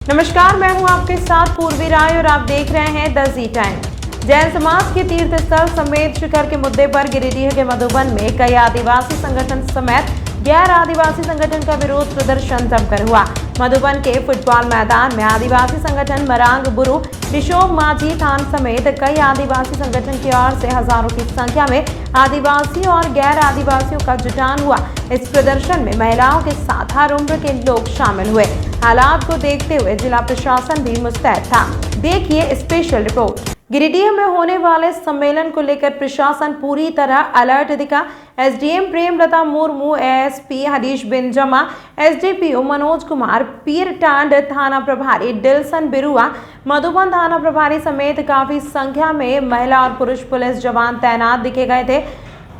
नमस्कार, मैं हूं आपके साथ पूर्वी राय और आप देख रहे हैं द जी टाइम। जैन समाज के तीर्थ स्थल समेत शिखर के मुद्दे पर गिरिडीह के मधुबन में कई आदिवासी संगठन समेत गैर आदिवासी संगठन का विरोध प्रदर्शन जमकर हुआ। मधुबन के फुटबॉल मैदान में आदिवासी संगठन मरांग बुरु विशोभ माझी थान समेत कई आदिवासी संगठन की ओर से हजारों की संख्या में आदिवासी और गैर आदिवासियों का जुटान हुआ। इस प्रदर्शन में महिलाओं के साथ हर उम्र के लोग शामिल हुए। हालात को देखते हुए जिला प्रशासन भी मुस्तैद था। देखिए स्पेशल रिपोर्ट। गिरिडीह में होने वाले सम्मेलन को लेकर प्रशासन पूरी तरह अलर्ट दिखा। SDM Premlata Murmu, ASP Harish Binjma, SDPO Manoj Kumar, Pirtand थाना प्रभारी डिल्सन बिरुआ, मधुबन थाना प्रभारी समेत काफी संख्या में महिला और पुरुष पुलिस जवान तैनात दिखे गए थे।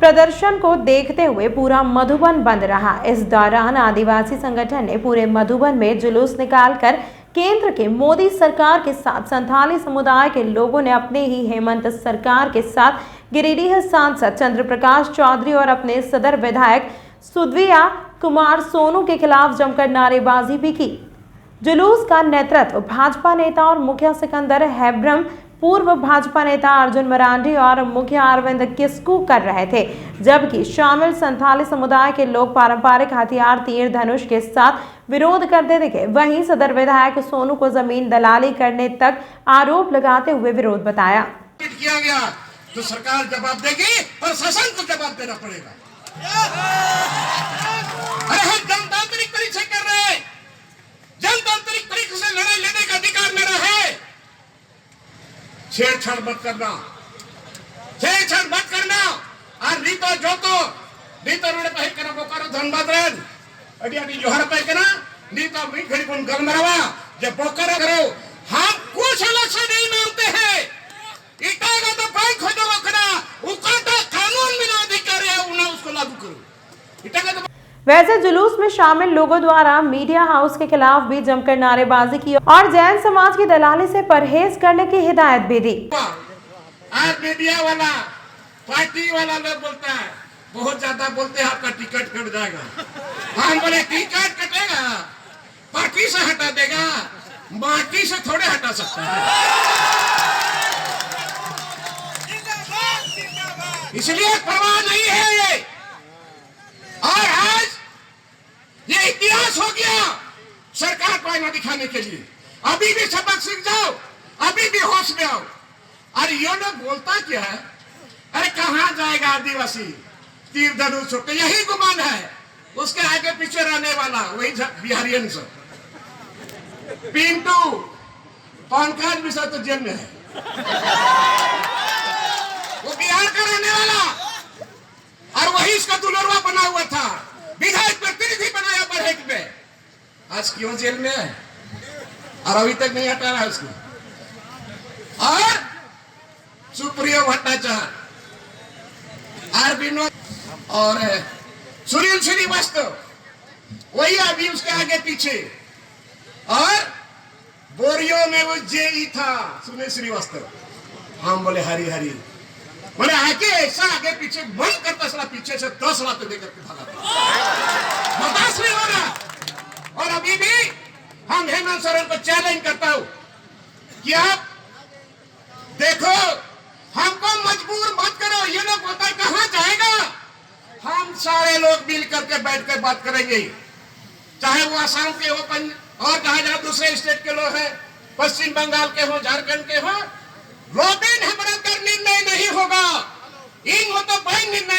प्रदर्शन को देखते हुए पूरा मधुबन बंद रहा। इस दौरान आदिवासी संगठन ने पूरे मधुबन में जुलूस निकालकर केंद्र के मोदी सरकार के साथ संथाली समुदाय के लोगों ने अपने ही हेमंत सरकार के साथ गिरिडीह सांसद चंद्र प्रकाश चौधरी और अपने सदर विधायक सुद्विया कुमार सोनू के खिलाफ जमकर नारेबाजी भी की। जुलूस का नेतृत्व भाजपा नेता और मुखिया सिकंदर हैब्रम, पूर्व भाजपा नेता अर्जुन मरांडी और मुखिया अरविंद किस्कू कर रहे थे, जबकि शामिल संथाली समुदाय के लोग पारंपरिक हथियार तीर धनुष के साथ विरोध करते दिखे। वहीं सदर विधायक सोनू को जमीन दलाली करने तक आरोप लगाते हुए विरोध बताया। किया गया तो सरकार जवाब देगी, प्रशासन को जवाब देना पड़ेगा। अरे हम जनतांत्रिक तरीके से कर रहे हैं, जनतांत्रिक तरीके से लड़ाई लेने का अधिकार मेरा है। छेड़छाड़ मत करना, छेड़छाड़ मत करना। और रीतो जो तो रीतो रोड पे करना बोकारो धनबाद रेन अडी अडी जोहर पे करना नीता मी घड़ी कोन गल मरवा जब बोकारो करो। हम कुछ अलग से नहीं मानते हैं। इटागा तो भाई खोजो करा उका तो कानून में अधिकार है, उन्हें उसको लागू करो। इटागा तो वैसे जुलूस में शामिल लोगों द्वारा मीडिया हाउस के खिलाफ भी जमकर नारेबाजी की और जैन समाज की दलाली से परहेज करने की हिदायत भी दी। आज मीडिया वाला पार्टी वाला लोग बोलता है, बहुत ज्यादा बोलते हैं आपका टिकट कट जाएगा। हम बोले टिकट कटेगा, पार्टी से हटा देगा, माटी से थोड़े हटा सकता है। इसलिए परवाह नहीं है ये। और आज ये इतिहास हो गया सरकार को आईना दिखाने के लिए। अभी भी सबक सीख जाओ, अभी भी होश में आओ। अरे ये लोग बोलता क्या है, अरे कहाँ जाएगा आदिवासी तीर धनुष होकर, यही गुमान है उसके आगे पीछे रहने वाला वही बिहारियन से। पिंटू पंकज मिश्रा तो जेल में है, वो बिहार का रहने वाला और वही इसका दुलरवा बना हुआ था, विधायक प्रतिनिधि बनाया बढ़ेक में। आज क्यों जेल में है और अभी तक नहीं हटा रहा उसको। और सुप्रिया भट्टाचार्य और विनोद और सुनील श्रीवास्तव वही अभी उसके आगे पीछे। और बोरियो में वो जेई था सुनील श्रीवास्तव। हम बोले हरी हरी, बोले आगे ऐसा आगे पीछे मन करता सला पीछे से 10 लाख देकर के भागा बर्दाश्त नहीं हो रहा। और अभी भी हम हेमंत सोरेन को चैलेंज करता हूं कि आप देखो, हमको मजबूर मत करो। ये लोग बोलता है कहां जाएगा, हम सारे लोग मिल करके बैठ कर बात करेंगे, चाहे वो आसाम के हो और जहां दूसरे स्टेट के लोग हैं, पश्चिम बंगाल के हो, झारखंड के हो। रोबिन हेमरकर निर्णय नहीं होगा, इन हो तो बहन निर्णय।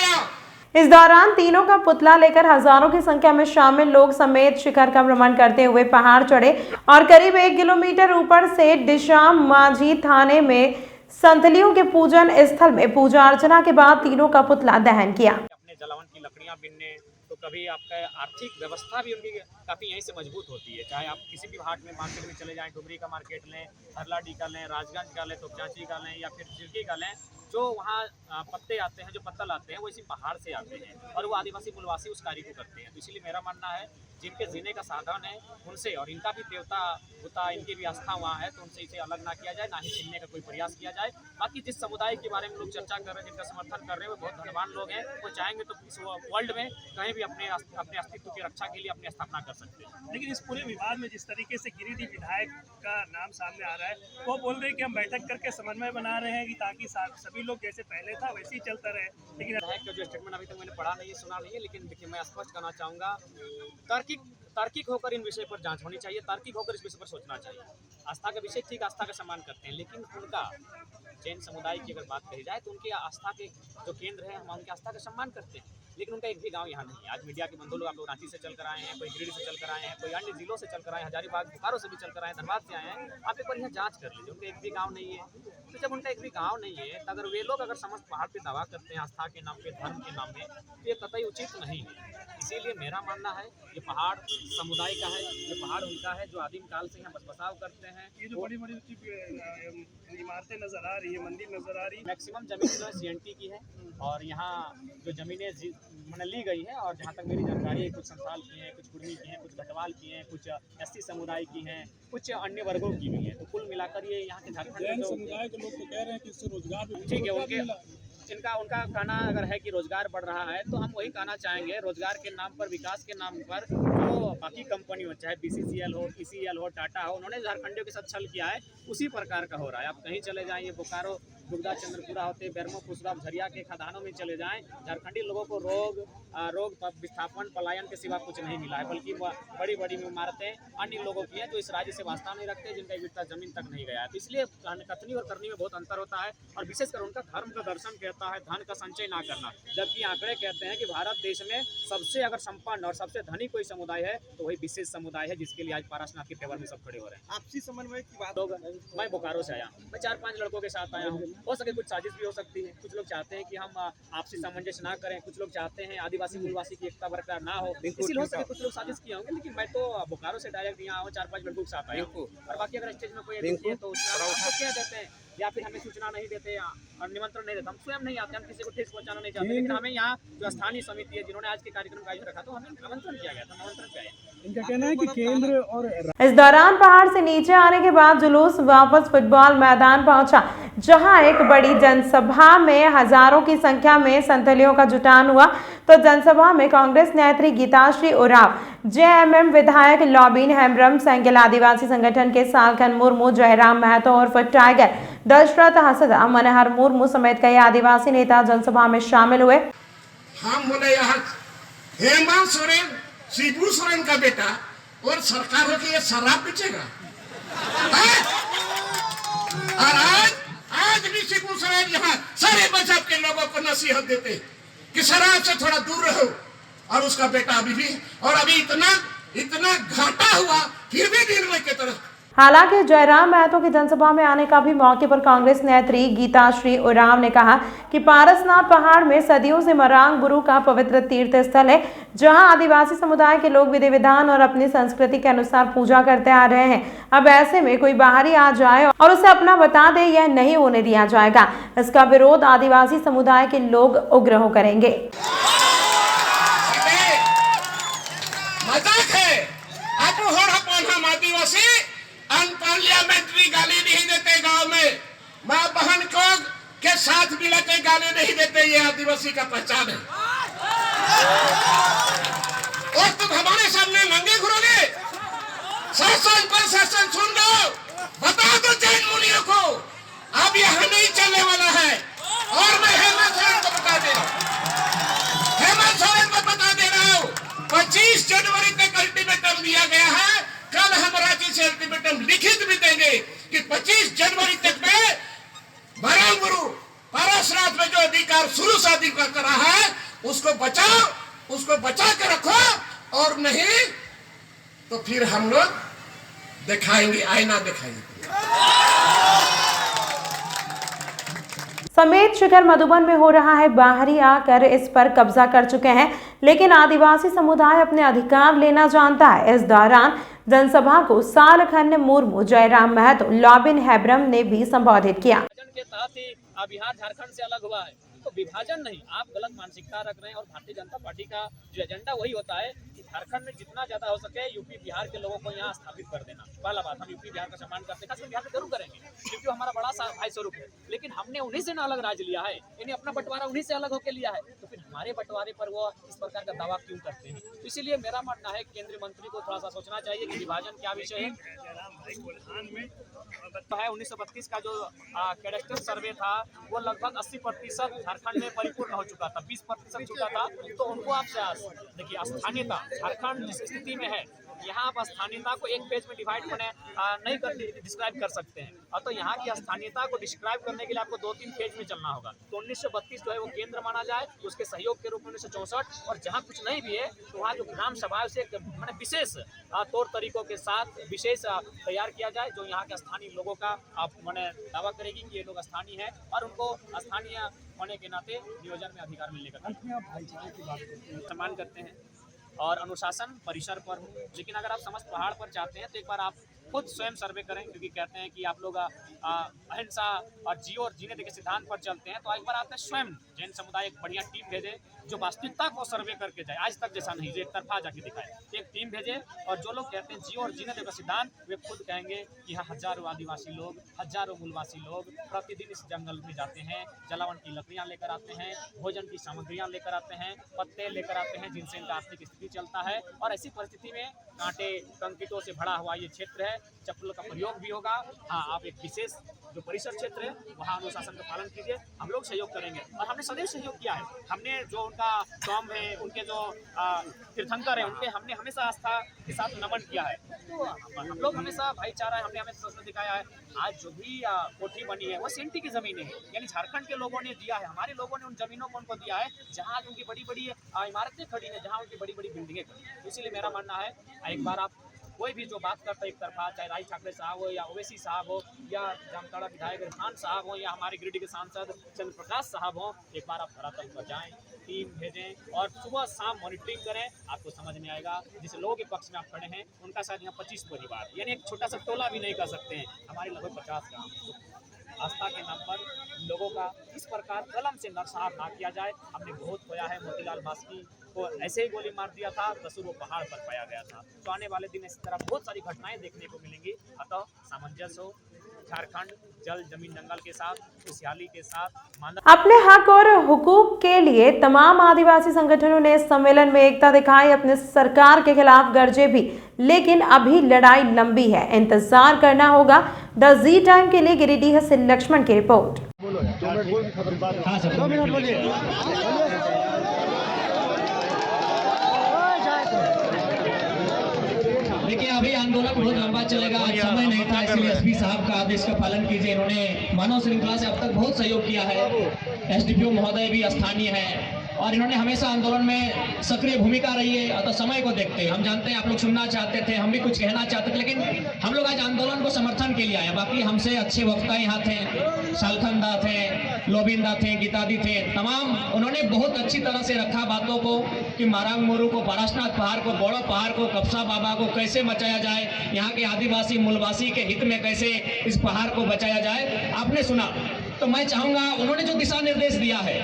इस दौरान तीनों का पुतला लेकर हजारों की संख्या में शामिल लोग समेत शिखर का भ्रमण करते हुए पहाड़ चढ़े और करीब 1 किलोमीटर ऊपर से डिशाम माझी थाने में संथलियों के पूजन स्थल में पूजा अर्चना के बाद तीनों का पुतला दहन किया। अपने जलावन की लकड़ियां बीनने, तो कभी आपका आर्थिक व्यवस्था भी उनकी काफ़ी यहीं से मजबूत होती है। चाहे आप किसी भी हाट में मार्केट में चले जाएं, डुमरी का मार्केट लें, हरलाडी का लें, राजगंज का लें, तोपचांची का लें या फिर चिरकी का लें, जो वहाँ पत्ते आते हैं, जो पत्तल आते हैं, वो इसी पहाड़ से आते हैं और वो आदिवासी मूलवासी उस कार्य को करते हैं। तो इसलिए मेरा मानना है जिनके जीने का साधन है उनसे, और इनका भी देवता होता, इनकी भी आस्था वहाँ है, तो उनसे इसे अलग ना किया जाए, ना ही छीनने का कोई प्रयास किया जाए। बाकी जिस समुदाय के बारे में लोग चर्चा कर रहे हैं, जिनका समर्थन कर रहे हैं, वो बहुत धनवान लोग हैं, वो चाहेंगे तो इस वर्ल्ड में कहीं भी अपने अस्तित्व की रक्षा के लिए अपनी स्थापना कर सकते हैं। लेकिन इस पूरे विवाद में जिस तरीके से गिरिडीह विधायक का नाम सामने आ रहा है, वो बोल रहे हैं कि हम बैठक करके समन्वय बना रहे हैं कि ताकि सभी लोग जैसे पहले था वैसे ही चलता रहे। लेकिन विधायक का जो स्टेटमेंट अभी तक मैंने पढ़ा नहीं है, सुना नहीं है, लेकिन देखिए मैं स्पष्ट करना चाहूँगा, तार्किक होकर इन विषय पर जांच होनी चाहिए, तार्किक होकर इस विषय पर सोचना चाहिए। आस्था का विषय ठीक, आस्था का सम्मान करते हैं, लेकिन उनका जैन समुदाय की अगर बात कही जाए तो उनकी आस्था के जो केंद्र है, हम उनकी आस्था का सम्मान करते हैं, लेकिन उनका एक भी गांव यहाँ नहीं है। आज मीडिया के बंधु लोग, आप लोग रांची से चल कर आए हैं, कोई गिरिडीह से चल कर आए हैं, कोई अन्य जिलों से चल कर आए हैं, हजारीबाग बोकारो से भी चल कर आए हैं, धनबाद से आए हैं, आप एक बार यहाँ जाँच कर लीजिए, उनका एक भी गाँव नहीं है। तो जब उनका एक भी गाँव नहीं है, तो अगर वे लोग अगर समस्त पहाड़ पर दावा करते हैं आस्था के नाम पे, धर्म के नाम में, तो ये कतई उचित नहीं है। इसीलिए मेरा मानना है ये पहाड़ समुदाय का है, ये पहाड़ उनका है जो आदिम काल से यहाँ बसबसाव करते हैं। ये जो बड़ी बड़ी इमारतें नजर आ रही है, मंदिर नजर आ रही है, मैक्सिमम जमीन जो है CNT की है, और यहाँ जो ज़मीनें मैंने ली गई है, और जहाँ तक मेरी जानकारी है, कुछ संथाल की हैं, कुछ कुर्मी की हैं, कुछ घटवाल की हैं, कुछ SC समुदाय की हैं, कुछ अन्य वर्गों की भी हैं। तो कुल मिलाकर ये यहाँ के झारखंड समुदाय के लोग तो कह रहे हैं कि इससे रोजगार ठीक है, उनका कहना अगर है कि रोजगार बढ़ रहा है, तो हम वही कहना चाहेंगे, रोजगार के नाम पर, विकास के नाम पर जो बाकी कंपनी हो, चाहे BCCL हो, TCL हो, टाटा हो, उन्होंने झारखंडियों के साथ छल किया है, उसी प्रकार का हो रहा है। आप कहीं चले जाएंगे, बोकारो, दुर्गा, चंद्रपुरा होते, बेरमो, कुशरा, झरिया के खदानों में चले जाएं, झारखंडी लोगों को रोग विस्थापन, पलायन के सिवा कुछ नहीं मिला है, बल्कि बड़ी बड़ी इमारतें अन्य लोगों की हैं जो इस राज्य से वास्ता नहीं रखते, जिनका एक बिट्टा जमीन तक नहीं गया है। तो इसलिए कथनी और करनी में बहुत अंतर होता है, और विशेषकर उनका धर्म का दर्शन कहता है धन का संचय ना करना, जबकि आंकड़े कहते हैं कि भारत देश में सबसे अगर संपन्न और सबसे धनी कोई समुदाय है तो वही विशेष समुदाय है, जिसके लिए आज पारसनाथ के फेवर में सब खड़े हो रहे हैं। आपसी समन्वय की बात लोग, मैं बोकारो से आया हूँ, मैं 4-5 लड़कों के साथ आया हूँ, हो सके कुछ साजिश भी हो सकती है, कुछ लोग चाहते हैं कि हम आपसी सामंजस्य ना करें, कुछ लोग चाहते हैं आदिवासी मूलवासी की एकता बरकरार ना हो, इसलिए हो सके कुछ लोग साजिश किए होंगे, लेकिन मैं तो बोकारो से डायरेक्ट यहाँ आया 4-5 लड़कों के साथ आया हूँ। और बाकी अगर स्टेज में कोई है तो कह देते हैं, या फिर हमें सूचना नहीं देते और निमंत्रण नहीं देते, हम स्वयं नहीं आते, हम किसी को ठेस पहुंचाना नहीं चाहते, लेकिन हमें यहाँ जो स्थानीय समिति है जिन्होंने आज के कार्यक्रम का आयोजन रखा, तो हमें आमंत्रण किया गया था, आमंत्रण पे आए। इनका कहना है कि केंद्र और इस दौरान पहाड़ से नीचे आने के बाद जुलूस वापस फुटबॉल मैदान पहुंचा, जहां एक बड़ी जनसभा में हजारों की संख्या में संतलियों का जुटान हुआ। तो जनसभा में कांग्रेस नेत्री गीताश्री उराव, JMM विधायक लॉबिन हेम्ब्रम, संघिल आदिवासी संगठन के सालखन मुर्मू, जयराम महतो और टाइगर दशरथ हसदा, मनहर मुर्मू समेत कई आदिवासी नेता जनसभा में शामिल हुए। हम बोले यहाँ हेमंत सोरेन, शिबू सोरेन का बेटा, और सरकार हो कि ये शराब पीछेगा, और आज भी शिबू सोरेन यहाँ सारे मजहब के लोगों को नसीहत देते कि शराब से थोड़ा दूर रहो, और उसका बेटा अभी भी, और अभी इतना घाटा हुआ फिर भी निर्णय की तरफ। हालांकि जयराम महतो की जनसभा में आने का भी मौके पर कांग्रेस नेत्री गीताश्री उराव ने कहा कि पारसनाथ पहाड़ में सदियों से मरांग गुरु का पवित्र तीर्थ स्थल है, जहां आदिवासी समुदाय के लोग विधि विधान और अपनी संस्कृति के अनुसार पूजा करते आ रहे हैं। अब ऐसे में कोई बाहरी आ जाए और उसे अपना बता दे, यह नहीं होने दिया जाएगा। इसका विरोध आदिवासी समुदाय के लोग उग्र हो करेंगे। मजाक है, आप हम आदिवासी अनपार्लियामेंट्री गाली नहीं देते, गांव में माँ बहन को के साथ मिला के गाली नहीं देते, ये आदिवासी का पहचान है। और तुम हमारे सामने नंगे घुरोगे, शासन पर शासन सुन लो, बता दो जैन मुनियों को अब यहाँ नहीं चलने वाला है। और मैं हेमंत सोरेन को बता दे रहा हूँ, हेमंत सोरेन को बता दे रहा हूँ, 25 जनवरी तक अल्टीमेटम दिया गया है। कल हम रांची से अल्टीमेटम लिखित भी देंगे कि 25 जनवरी तक में मरांग गुरु पारसनाथ में जो अधिकार शुरू से अधिकार करा है उसको बचाओ, उसको बचा के रखो, और नहीं तो फिर हम लोग दिखाएंगे, आईना दिखाएंगे। समेत शिखर मधुबन में हो रहा है, बाहरी आकर इस पर कब्जा कर चुके हैं, लेकिन आदिवासी समुदाय अपने अधिकार लेना जानता है। इस दौरान जनसभा को सालखन मुर्मू, जयराम महतो, लॉबिन हेम्ब्रम ने भी संबोधित किया। विभाजन के तहत ही बिहार झारखंड से अलग हुआ है, तो विभाजन नहीं, आप गलत मानसिकता रख रहे हैं, और भारतीय जनता पार्टी का जो एजेंडा वही होता है कि झारखंड में जितना ज्यादा हो सके यूपी बिहार के लोगों को यहाँ स्थापित कर देना। पहला बात, हम यूपी बिहार का सम्मान करते हैं, खासकर बिहार में जरूर करेंगे क्योंकि वो हमारा बड़ा भाई स्वरूप है, लेकिन हमने उन्हीं से ना अलग राज्य लिया है, यानी अपना बंटवारा उन्हीं से अलग होकर लिया है, तो फिर हमारे बंटवारे पर वो इस प्रकार का दावा क्यों करते हैं। तो इसीलिए मेरा मानना है केंद्रीय मंत्री को थोड़ा सा सोचना चाहिए कि विभाजन क्या विषय है। तो है 1932 का जो कैडेस्टर सर्वे था वो लगभग 80% झारखंड में परिपूर्ण हो चुका था, 20% छूटा था। तो उनको आप देखिए स्थानीयता झारखंड जिस स्थिति में है, यहाँ आप स्थानीयता को एक पेज में डिवाइड नहीं कर डिस्क्राइब कर सकते हैं, और तो यहाँ की स्थानीयता को डिस्क्राइब करने के लिए आपको 2-3 पेज में चलना होगा। तो 1932 जो है वो केंद्र माना जाए, उसके सहयोग के रूप में 1964, और जहाँ कुछ नहीं भी है तो वहाँ जो ग्राम सभा से मैंने विशेष तौर तरीकों के साथ विशेष तैयार किया जाए, जो यहाँ के स्थानीय लोगों का मैंने दावा करेगी कि ये लोग स्थानीय है और उनको स्थानीय होने के नाते नियोजन में अधिकार मिलने का भाईचारे की बात सम्मान करते हैं और अनुशासन परिसर पर। लेकिन अगर आप समस्त पहाड़ पर चाहते हैं तो एक बार आप खुद स्वयं सर्वे करें, क्योंकि कहते हैं कि आप लोग अहिंसा और जियो और जीने के सिद्धांत पर चलते हैं, तो एक बार आपने स्वयं जैन समुदाय एक बढ़िया टीम भेजे जो वास्तविकता को सर्वे करके जाए, आज तक जैसा नहीं जो एक तरफा जाके दिखाए। एक टीम भेजे और जो लोग कहते हैं जियो और जीने का सिद्धांत, वे खुद कहेंगे कि यहाँ हजारों आदिवासी लोग, हजारों मूलवासी लोग प्रतिदिन इस जंगल में जाते हैं, जलावन की लकड़ियाँ लेकर आते हैं, भोजन की सामग्रियाँ लेकर आते हैं, पत्ते लेकर आते हैं जिनसे इनका आर्थिक स्थिति चलता है। और ऐसी परिस्थिति में कांटे कंकिटों से भरा हुआ ये क्षेत्र है, चप्पलों का प्रयोग भी होगा। हाँ, आप एक विशेष जो परिसर क्षेत्र है वहाँ अनुशासन का पालन कीजिए, हम लोग सहयोग करेंगे और हमने सदैव सहयोग किया है। हमने जो उनका टॉम है, उनके जो तीर्थंकर है, उनके हमने हमेशा आस्था के साथ नमन किया है। तो हम लोग हमेशा भाईचारा है, हमने हमेशा संस्कृति दिखाया है। आज जो भी कोठी बनी है वो सेंटी की जमीनें हैं, यानी झारखंड के लोगों ने दिया है, हमारे लोगों ने उन जमीनों को उनको दिया है जहाँ आज उनकी बड़ी बड़ी इमारतें खड़ी हैं, जहाँ उनकी बड़ी बड़ी बिल्डिंगें खड़ी हैं। इसीलिए मेरा मानना है एक बार आप कोई भी जो बात करता है एक तरफा, चाहे राज ठाकरे साहब हो या ओवैसी साहब हो या जामताड़ा विधायक इरफान साहब हो या हमारे गिरिडीह के सांसद चंद्र प्रकाश साहब हो, एक बार आप धरातल पर जाएं, टीम भेजें और सुबह शाम मॉनिटरिंग करें, आपको समझ में आएगा। जिस लोगों के पक्ष में आप खड़े हैं उनका शायद यहाँ 25 परिवार, यानी एक छोटा सा टोला भी नहीं कर सकते हैं, हमारे लगभग 50 गाँव। आस्था के नाम पर लोगों का इस प्रकार कलम से नरसंहार ना किया जाए। हमने बहुत खोया है, मोतीलाल बास्की को ऐसे ही गोली मार दिया था, कसूर वो पहाड़ पर पाया गया था। तो आने वाले दिन इस तरह बहुत सारी घटनाएं देखने को मिलेंगी। अतः सामंजस्य हो, झारखंड जल जमीन जंगल के साथ, खुशहाली के साथ अपने हक और हुकूक के लिए तमाम आदिवासी संगठनों ने इस सम्मेलन में एकता दिखाई, अपने सरकार के खिलाफ गरजे भी, लेकिन अभी लड़ाई लंबी है, इंतजार करना होगा। द जी टाइम के लिए गिरिडीह से लक्ष्मण की रिपोर्ट। देखिए अभी आंदोलन बहुत लंबा चलेगा, समय नहीं था, इसलिए एसपी साहब का आदेश का पालन कीजिए। इन्होंने मानव श्रृंखला से अब तक बहुत सहयोग किया है। एसडीपीओ महोदय भी स्थानीय है और इन्होंने हमेशा आंदोलन में सक्रिय भूमिका रही है। अतः समय को देखते हम जानते हैं आप लोग सुनना चाहते थे, हम भी कुछ कहना चाहते थे, लेकिन हम लोग आज आंदोलन को समर्थन के लिए आए। बाकी हमसे अच्छे वक्ता यहाँ थे, सालखंदा थे, लोबिंदा थे, गीतादी थे, तमाम उन्होंने बहुत अच्छी तरह से रखा बातों को कि मारांग मोरू को, पारसनाथ पहाड़ को, बौड़ा पहाड़ को, कपसा बाबा को कैसे बचाया जाए, यहाँ के आदिवासी मूलवासी के हित में कैसे इस पहाड़ को बचाया जाए, आपने सुना। तो मैं चाहूँगा उन्होंने जो दिशा निर्देश दिया है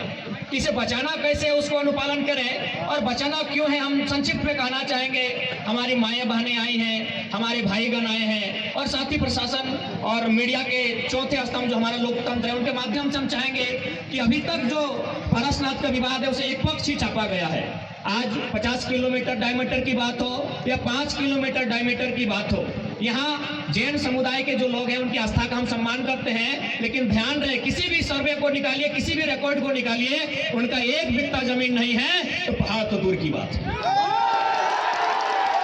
कि इसे बचाना कैसे, उसको अनुपालन करें। और बचाना क्यों है हम संक्षिप्त में कहना चाहेंगे। हमारी माएँ बहनें आई हैं, हमारे भाईगण आए हैं और साथ ही प्रशासन और मीडिया के चौथे स्तंभ जो हमारा लोकतंत्र है उनके माध्यम से हम चाहेंगे कि अभी तक जो पारसनाथ का विवाद है उसे एक पक्ष ही छापा गया है। आज 50 किलोमीटर डायमीटर की बात हो या 5 किलोमीटर डायमीटर की बात हो, यहाँ जैन समुदाय के जो लोग हैं उनकी आस्था का हम सम्मान करते हैं, लेकिन ध्यान रहे किसी भी सर्वे को निकालिए, किसी भी रिकॉर्ड को निकालिए, उनका एक बित्ता जमीन नहीं है तो पहाड़ तो दूर की बात है।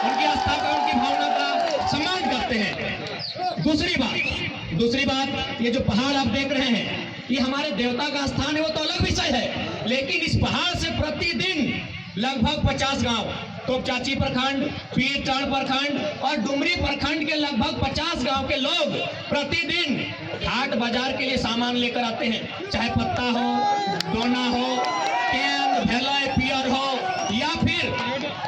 उनकी आस्था का, उनकी भावना का सम्मान करते हैं। दूसरी बात ये जो पहाड़ आप देख रहे हैं ये हमारे देवता का स्थान है, वो तो अलग विषय है, लेकिन इस पहाड़ से प्रतिदिन लगभग 50 गांव, तोपचाची प्रखंड, पीरटांड प्रखंड और डुमरी प्रखंड के लगभग 50 गांव के लोग प्रतिदिन हाट बाजार के लिए सामान लेकर आते हैं। चाहे पत्ता हो, दोना हो, कैन, भेलय, पियर हो या फिर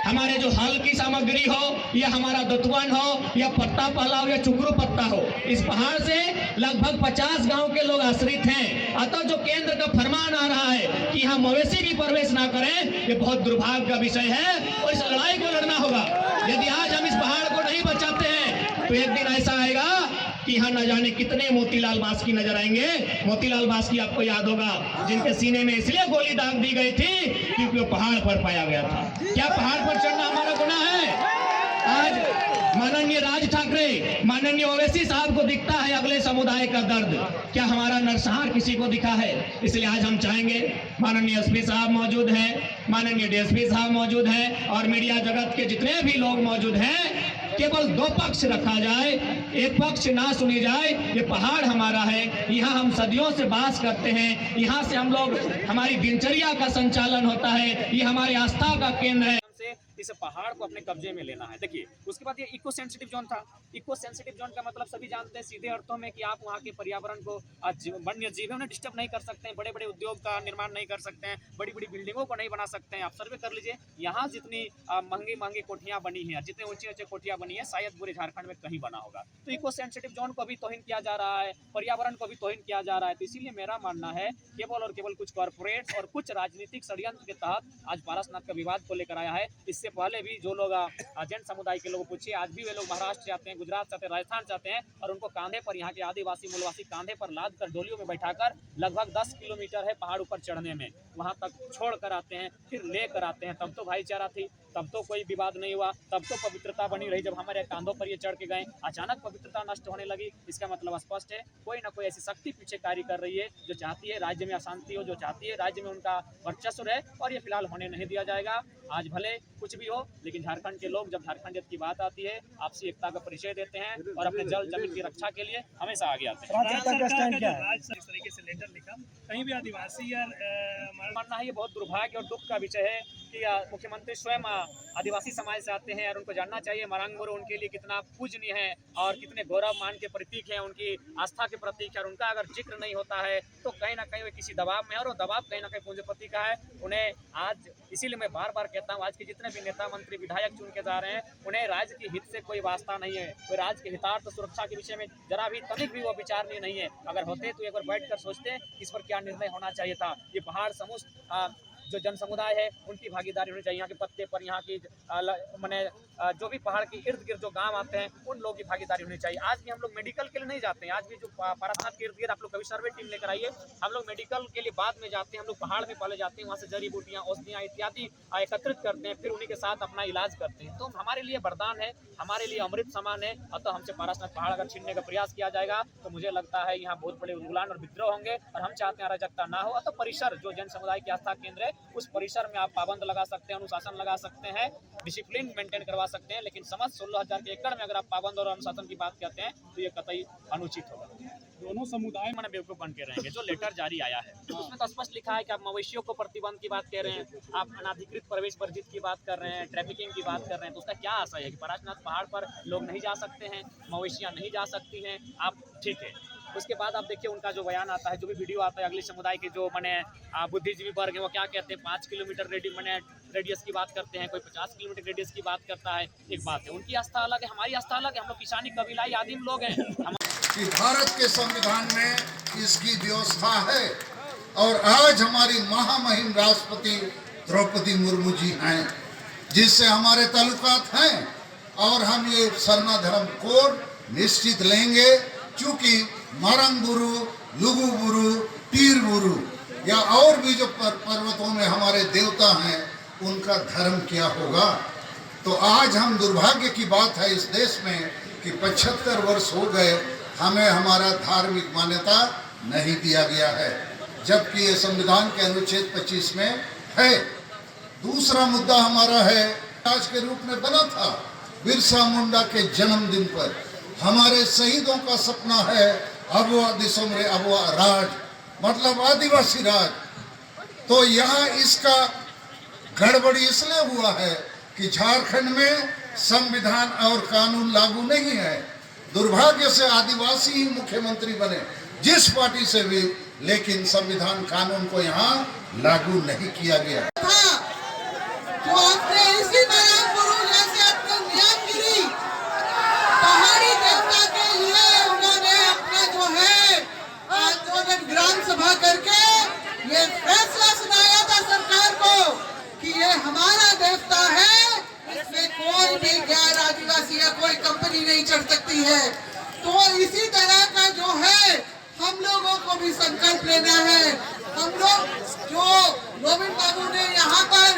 हमारे जो हल की सामग्री हो या हमारा दतवन हो या पत्ता पहला हो या चुकरू पत्ता हो, इस पहाड़ से लगभग 50 गांव के लोग आश्रित हैं। अतः जो केंद्र का फरमान आ रहा है कि यहाँ मवेशी भी प्रवेश ना करें, ये बहुत दुर्भाग्य का विषय है और इस लड़ाई को लड़ना होगा। होगा। यदि आज हम इस पहाड़ को नहीं बचाते हैं तो एक दिन ऐसा आएगा कि यहाँ न जाने कितने मोतीलाल बास्की नजर आएंगे। मोतीलाल बास्की आपको याद होगा, जिनके सीने में इसलिए गोली दाग दी गई थी क्योंकि वो पहाड़ पर पाया गया था। क्या पहाड़ पर चढ़ना हमारा गुनाह है? आज माननीय राज ठाकरे, माननीय ओवैसी साहब को दिखता है अगले समुदाय का दर्द, क्या हमारा नरसंहार किसी को दिखा है? इसलिए आज हम चाहेंगे, माननीय एसपी साहब मौजूद हैं, माननीय डीएसपी साहब मौजूद हैं और मीडिया जगत के जितने भी लोग मौजूद हैं, केवल दो पक्ष रखा जाए, एक पक्ष ना सुनी जाए। ये पहाड़ हमारा है, यहाँ हम सदियों से वास करते हैं, यहाँ से हम लोग, हमारी दिनचर्या का संचालन होता है, ये हमारी आस्था का केंद्र है। इस पहाड़ को अपने कब्जे में लेना है। देखिए, उसके बाद ये इको सेंसिटिव जोन था। इको सेंसिटिव जोन का मतलब सभी जानते हैं सीधे अर्थों में कि आप वहाँ के पर्यावरण को, वन्य जीवों ने डिस्टर्ब नहीं कर सकते हैं, बड़े बड़े उद्योग का निर्माण नहीं कर सकते हैं, बड़ी बड़ी बिल्डिंगों को नहीं बना सकते हैं। आप सर्वे कर लीजिए, यहाँ जितनी महंगी महंगी कोठियाँ बनी हैं, जितने ऊंचे ऊंचे कोठियाँ बनी है, शायद पूरे झारखंड में कहीं बना होगा। तो इको सेंसिटिव जोन को भी तौहीन किया जा रहा है, पर्यावरण को भी तौहीन किया जा रहा है। तो इसीलिए मेरा मानना है केवल और केवल कुछ कॉर्पोरेट्स और कुछ राजनीतिक षड्यंत्र के तहत आज पारसनाथ का विवाद को लेकर आया है। इससे पहले भी जो लोग जैन समुदाय के लोग पूछिए, आज भी वे लोग महाराष्ट्र जाते हैं, गुजरात जाते हैं, राजस्थान जाते हैं और उनको कांधे पर, यहाँ के आदिवासी मूलवासी कांधे पर लाद कर डोलियों में बैठाकर लगभग 10 किलोमीटर है पहाड़ ऊपर चढ़ने में, वहाँ तक छोड़ कर आते हैं, फिर ले कर आते हैं। तब तो भाईचारा थी, तब तो कोई विवाद नहीं हुआ, तब तो पवित्रता बनी रही। जब हमारे कांधों पर ये चढ़ के गए, अचानक पवित्रता नष्ट होने लगी। इसका मतलब स्पष्ट है, कोई ना कोई ऐसी शक्ति पीछे कार्य कर रही है जो चाहती है राज्य में अशांति हो, जो चाहती है राज्य में उनका वर्चस्व रहे, और ये फिलहाल होने नहीं दिया जाएगा। आज भले कुछ भी हो, लेकिन झारखंड के लोग जब झारखंड की बात आती है, आपसी एकता का परिचय देते हैं और अपने जल जमीन की रक्षा के लिए हमेशा आगे आते हैं। इस तरीके से लेटर लिखा, कहीं भी आदिवासी या मानना है ये बहुत दुर्भाग्य और दुख का विषय है कि मुख्यमंत्री स्वयं आदिवासी समाज से आते हैं और उनको जानना चाहिए मरांग गुरु उनके लिए कितना पूजनीय है और कितने गौरव मान के प्रतीक हैं, उनकी आस्था के प्रतीक है। और उनका अगर जिक्र नहीं होता है तो कहीं ना कहीं वे किसी दबाव में, और वो दबाव कहीं ना कहीं पूंजीपति का है। उन्हें आज, इसीलिए मैं बार बार कहता हूँ, आज के जितने भी नेता मंत्री विधायक चुन के जा रहे हैं, उन्हें राज्य के हित से कोई वास्ता नहीं है। वे राज्य के हितार्थ सुरक्षा के विषय में जरा भी तनिक भी वो विचारणीय नहीं है। अगर होते तो एक बार बैठ कर सोचते इस पर क्या निर्णय होना चाहिए था। ये पहाड़ समूह जो जन समुदाय है उनकी भागीदारी होनी चाहिए। यहाँ के पत्ते पर, यहाँ की मैंने जो भी पहाड़ के इर्द गिर्द जो गांव आते हैं उन लोगों की भागीदारी होनी चाहिए। आज भी हम लोग मेडिकल के लिए नहीं जाते हैं, आज भी जो पारसनाथ के इर्द गिर्द आप लोग कभी सर्वे टीम लेकर आइए, हम लोग मेडिकल के लिए बाद में जाते हैं, हम लोग पहाड़ में पहले जाते हैं, वहाँ से जड़ी बूटियाँ, औषधियाँ इत्यादि एकत्रित करते हैं, फिर उन्हीं के साथ अपना इलाज करते हैं। तो हमारे लिए वरदान है, हमारे लिए अमृत समान है। अतः हमसे पारसनाथ पहाड़ अगर छीनने का प्रयास किया जाएगा तो मुझे लगता है यहाँ बहुत बड़े उद्गुलान और विद्रोह होंगे, और हम चाहते हैं अराजकता ना हो। अतः परिसर जो जन समुदाय की आस्था केंद्र है, उस परिसर में आप पाबंद लगा सकते हैं, अनुशासन लगा सकते हैं, डिसिप्लिन मेंटेन करवा सकते हैं, लेकिन समझ 16,000 के एकड़ में अगर आप पाबंद और अनुशासन की बात करते हैं तो ये कतई अनुचित होगा। दोनों समुदाय मन बेवकूफ बन के रहेंगे। जो लेटर जारी आया है उसमें तो स्पष्ट लिखा है कि आप मवेशियों को प्रतिबंध की बात कह रहे हैं, आप अनाधिकृत प्रवेश वर्जित की बात कर रहे हैं, ट्रैफिकिंग की बात कर रहे हैं। तो उसका क्या आशय है कि पारसनाथ पहाड़ पर लोग नहीं जा सकते हैं, मवेशियाँ नहीं जा सकती हैं? आप ठीक है। उसके बाद आप देखिए उनका जो बयान आता है, जो भी वीडियो आता है, अगले समुदाय के जो मैंने बुद्धिजीवी वर्ग है वो क्या कहते हैं, 5 किलोमीटर रेडियस की बात करते हैं, कोई 50 किलोमीटर रेडियस की बात करता है। एक बात है, उनकी आस्था अलग है, हमारी आस्था अलग है। हम लोग किसानी कबीलाई आदिम लोग हैं। कि भारत के संविधान में इसकी व्यवस्था है, और आज हमारी महामहिम राष्ट्रपति द्रौपदी मुर्मू जी हैं, जिससे हमारे ताल्लुकात हैं, और हम ये सरना धर्म कोड निश्चित लेंगे। क्योंकि मारंगबुरु, लुगुबुरु, टीरबुरु या और भी जो पर्वतों में हमारे देवता हैं, उनका धर्म क्या होगा? तो आज हम, दुर्भाग्य की बात है इस देश में कि 75 वर्ष हो गए हमें हमारा धार्मिक मान्यता नहीं दिया गया है, जबकि ये संविधान के अनुच्छेद 25 में है। दूसरा मुद्दा हमारा है, आज के रूप में बना था बिरसा मुंडा के जन्मदिन पर। हमारे शहीदों का सपना है अबुआ दिसोमरे अबुआ राज, मतलब आदिवासी राज। तो यहाँ इसका गड़बड़ी इसलिए हुआ है कि झारखंड में संविधान और कानून लागू नहीं है। दुर्भाग्य से आदिवासी ही मुख्यमंत्री बने, जिस पार्टी से भी, लेकिन संविधान कानून को यहाँ लागू नहीं किया गया। जो आपने इसी पहाड़ी देवता के लिए उन्होंने अपना जो है आंदोलन ग्राम सभा करके ये फैसला सुनाया था सरकार को कि ये हमारा देवता है, इसमें कोई उसी तरह का जो है हम लोगों को भी संकल्प लेना है। हम लोग जो गोविंद बाबू ने यहाँ पर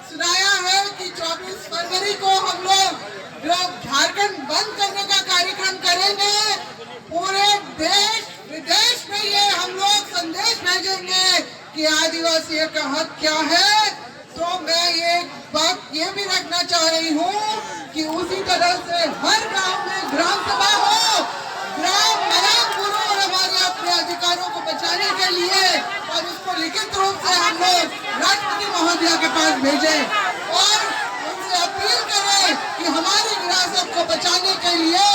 सुनाया है कि 24 फरवरी को हम लोग जो झारखंड बंद करने का कार्यक्रम करेंगे, पूरे देश विदेश में ये हम लोग संदेश भेजेंगे कि आदिवासियों का हक क्या है। तो मैं ये बात ये भी रखना चाह रही हूँ कि उसी तरह से हर गांव में ग्राम सभा हो, ग्राम मलाम करो और हमारे अपने अधिकारों को बचाने के लिए और उसको लिखित रूप से हम लोग राष्ट्रपति महोदया के पास भेजें और उनसे अपील करें कि हमारी विरासत को बचाने के लिए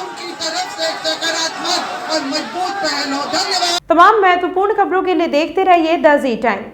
उनकी तरफ से सकारात्मक और मजबूत पहल हो। धन्यवाद। तमाम महत्वपूर्ण खबरों के लिए देखते रहिए द जी टाइम।